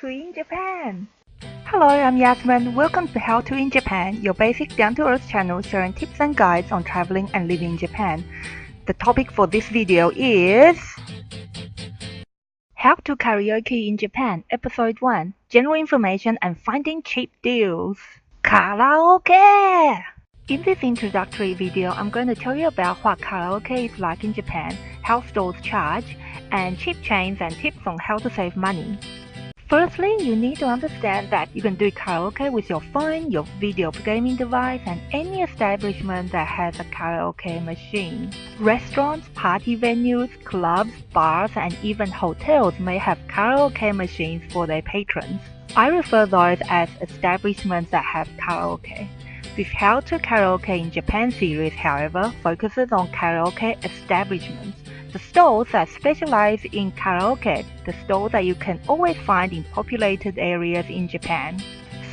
to in Japan. Hello, I'm Yasmin. Welcome to How to in Japan, your basic down-to-earth channel sharing tips and guides on traveling and living in Japan. The topic for this video is How to Karaoke in Japan, Episode 1, General Information and Finding Cheap Deals. Karaoke! In this introductory video, I'm going to tell you about what karaoke is like in Japan, how stores charge, and cheap chains and tips on how to save money. Firstly, you need to understand that you can do karaoke with your phone, your video gaming device, and any establishment that has a karaoke machine. Restaurants, party venues, clubs, bars, and even hotels may have karaoke machines for their patrons. I refer those as establishments that have karaoke. This How to Karaoke in Japan series, however, focuses on karaoke establishments, the stores that specialize in karaoke, the stores that you can always find in populated areas in Japan.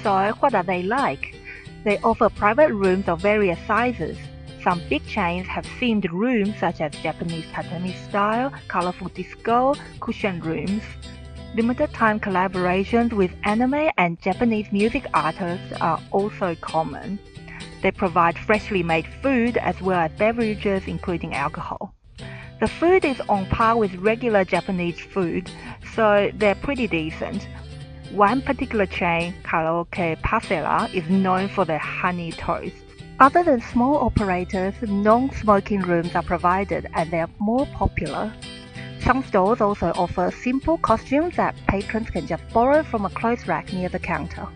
So, what are they like? They offer private rooms of various sizes. Some big chains have themed rooms such as Japanese tatami style, colorful disco, cushion rooms. Limited time collaborations with anime and Japanese music artists are also common. They provide freshly made food as well as beverages including alcohol. The food is on par with regular Japanese food, so they're pretty decent. One particular chain, Karaoke Pasela, is known for their honey toast. Other than small operators, non-smoking rooms are provided and they're more popular. Some stores also offer simple costumes that patrons can just borrow from a clothes rack near the counter.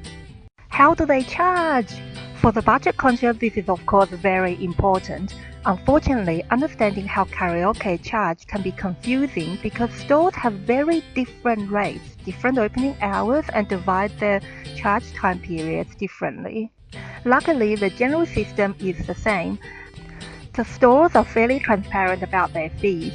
How do they charge? For the budget conscious, this is of course very important. Unfortunately, understanding how karaoke charge can be confusing because stores have very different rates, different opening hours, and divide their charge time periods differently. Luckily, the general system is the same. The stores are fairly transparent about their fees.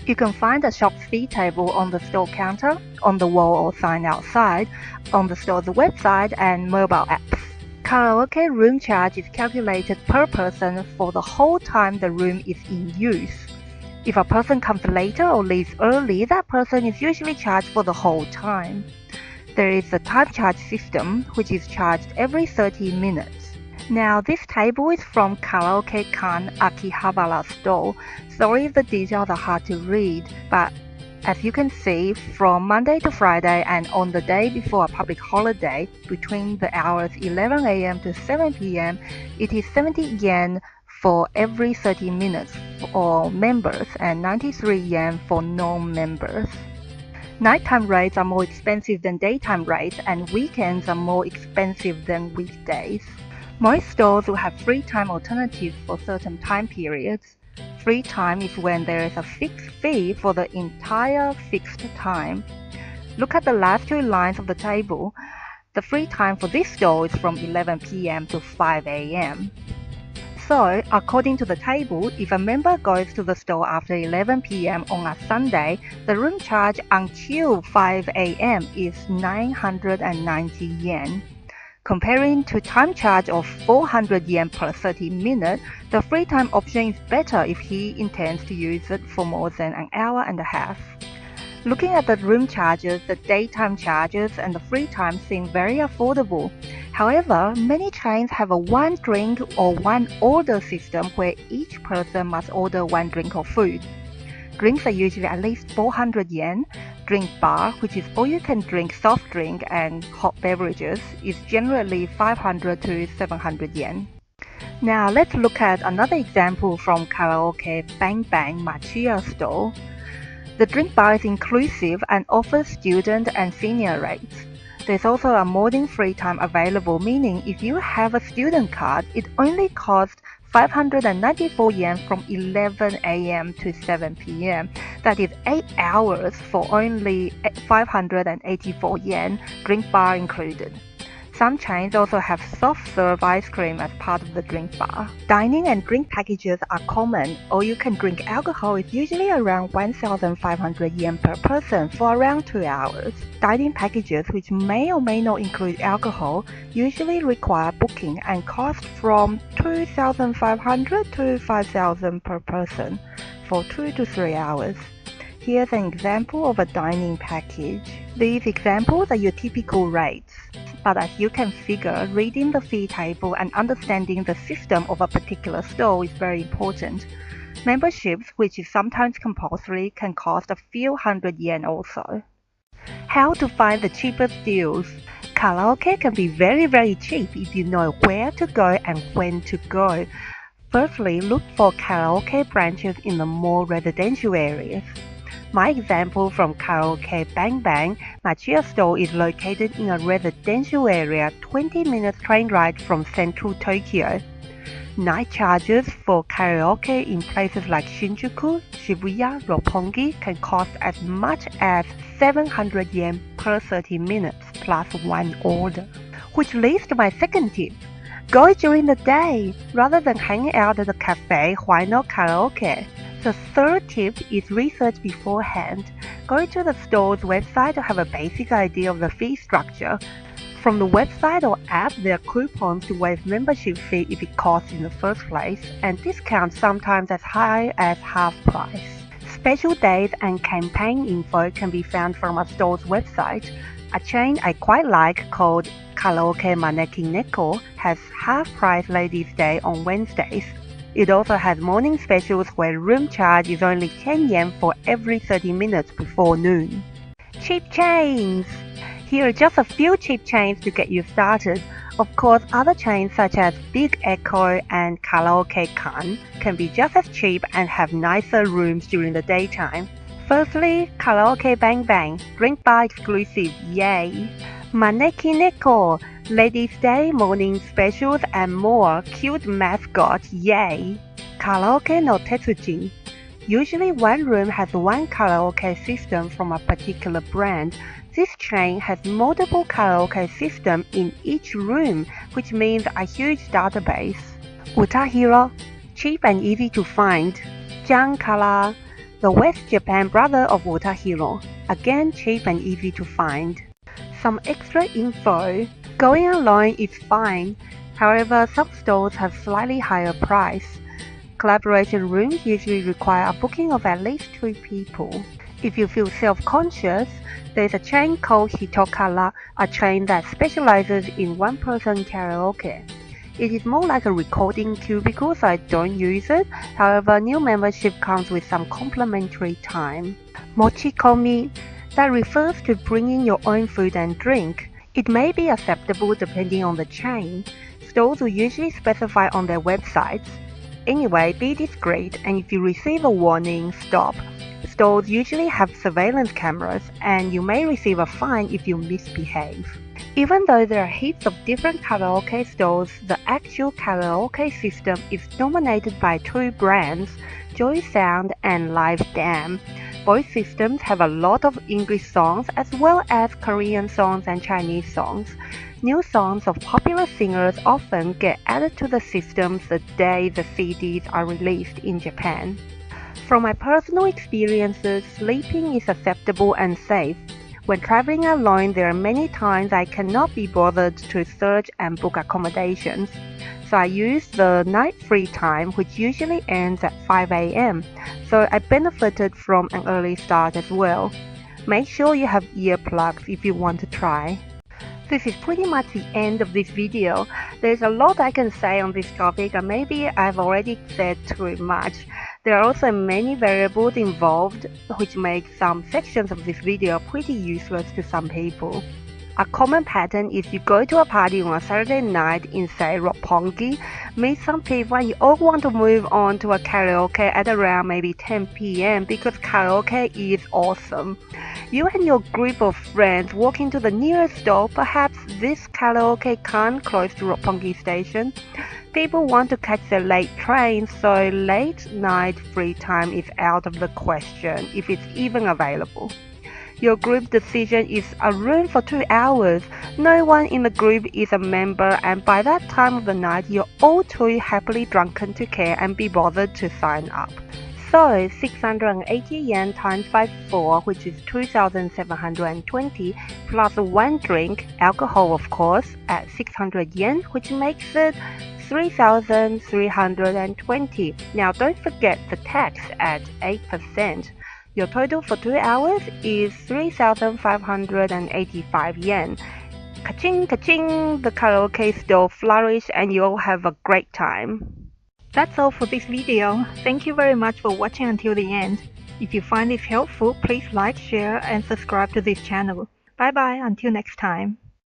You can find the shop's fee table on the store counter, on the wall or sign outside, on the store's website and mobile apps. Karaoke room charge is calculated per person for the whole time the room is in use. If a person comes later or leaves early, that person is usually charged for the whole time. There is a time charge system, which is charged every 30 minutes. Now, this table is from Karaoke-kan Akihabara store. Sorry if the details are hard to read, but as you can see, from Monday to Friday and on the day before a public holiday, between the hours 11 a.m. to 7 p.m., it is 70 yen for every 30 minutes for members and 93 yen for non-members. Nighttime rates are more expensive than daytime rates, and weekends are more expensive than weekdays. Most stores will have free time alternatives for certain time periods. Free time is when there is a fixed fee for the entire fixed time. Look at the last two lines of the table. The free time for this store is from 11 p.m. to 5 a.m. So, according to the table, if a member goes to the store after 11 p.m. on a Sunday, the room charge until 5 a.m. is 990 yen. Comparing to time charge of 400 yen per 30 minutes, the free time option is better if he intends to use it for more than an hour and a half. Looking at the room charges, the daytime charges, and the free time seem very affordable. However, many chains have a one drink or one order system where each person must order one drink of food. Drinks are usually at least 400 yen. Drink bar, which is all you can drink soft drink and hot beverages, is generally 500 to 700 yen. Now let's look at another example from Karaoke Bang Bang Machiya store. The drink bar is inclusive and offers student and senior rates. There's also a morning free time available, meaning if you have a student card, it only costs 594 yen from 11 a.m. to 7 p.m. That is 8 hours for only 584 yen, drink bar included. Some chains also have soft serve ice cream as part of the drink bar. Dining and drink packages are common. All you can drink alcohol is usually around 1,500 yen per person for around 2 hours. Dining packages, which may or may not include alcohol, usually require booking and cost from 2,500 to 5,000 per person for 2 to 3 hours. Here's an example of a dining package. These examples are your typical rates, but as you can figure, reading the fee table and understanding the system of a particular store is very important. Memberships, which is sometimes compulsory, can cost a few hundred yen also. How to find the cheapest deals. Karaoke can be very cheap if you know where to go and when to go. Firstly, look for karaoke branches in the more residential areas. My example from Karaoke Bang Bang, Machiya store is located in a residential area 20 minutes train ride from central Tokyo. Night charges for karaoke in places like Shinjuku, Shibuya, Roppongi can cost as much as 700 yen per 30 minutes plus one order. Which leads to my second tip. Go during the day. Rather than hanging out at a cafe, why not karaoke? The third tip is research beforehand. Go to the store's website to have a basic idea of the fee structure. From the website or app, there are coupons to waive membership fee if it costs in the first place, and discounts sometimes as high as half price. Special days and campaign info can be found from a store's website. A chain I quite like called Karaoke Maneki Neko has half-price Ladies' Day on Wednesdays. It also has morning specials where room charge is only 10 yen for every 30 minutes before noon. Cheap chains! Here are just a few cheap chains to get you started. Of course, other chains such as Big Echo and Karaoke Kan can be just as cheap and have nicer rooms during the daytime. Firstly, Karaoke Bang Bang, drink bar exclusive, yay! Maneki Neko, Ladies' Day, morning specials and more, cute mascot, yay! Karaoke no Tetsujin. Usually one room has one karaoke system from a particular brand. This chain has multiple karaoke systems in each room, which means a huge database. Utahiro, cheap and easy to find. Jankara, the West Japan brother of Utahiro, again cheap and easy to find. Some extra info. Going alone is fine, however some stores have slightly higher price. Collaboration rooms usually require a booking of at least 2 people. If you feel self-conscious, there's a chain called Hitokara, a chain that specializes in one-person karaoke. It is more like a recording cubicle, so I don't use it. However, new membership comes with some complimentary time. Mochikomi, that refers to bringing your own food and drink. It may be acceptable depending on the chain. Stores will usually specify on their websites. Anyway, be discreet, and if you receive a warning, stop. Stores usually have surveillance cameras, and you may receive a fine if you misbehave. Even though there are heaps of different karaoke stores, the actual karaoke system is dominated by 2 brands, Joy Sound and Live Dam. Both systems have a lot of English songs as well as Korean songs and Chinese songs. New songs of popular singers often get added to the systems the day the CDs are released in Japan. From my personal experiences, sleeping is acceptable and safe. When traveling alone, there are many times I cannot be bothered to search and book accommodations. So I use the night free time, which usually ends at 5 AM, so I benefited from an early start as well. Make sure you have earplugs if you want to try. This is pretty much the end of this video. There's a lot I can say on this topic, and maybe I've already said too much. There are also many variables involved, which make some sections of this video pretty useless to some people. A common pattern is you go to a party on a Saturday night in, say, Roppongi, meet some people, and you all want to move on to a karaoke at around maybe 10 PM because karaoke is awesome. You and your group of friends walk into the nearest store, perhaps this karaoke can close to Roppongi station. People want to catch the late train, so late night free time is out of the question if it's even available. Your group decision is a room for 2 hours. No one in the group is a member, and by that time of the night, you're all too happily drunken to care and be bothered to sign up. So 680 yen times by 4, which is 2,720, plus 1 drink, alcohol of course, at 600 yen, which makes it 3,320. Now don't forget the tax at 8%. Your total for 3 hours is 3,585 yen. Ka-ching, ka-ching, the karaoke still flourish and you'll have a great time. That's all for this video. Thank you very much for watching until the end. If you find this helpful, please like, share, and subscribe to this channel. Bye bye, until next time.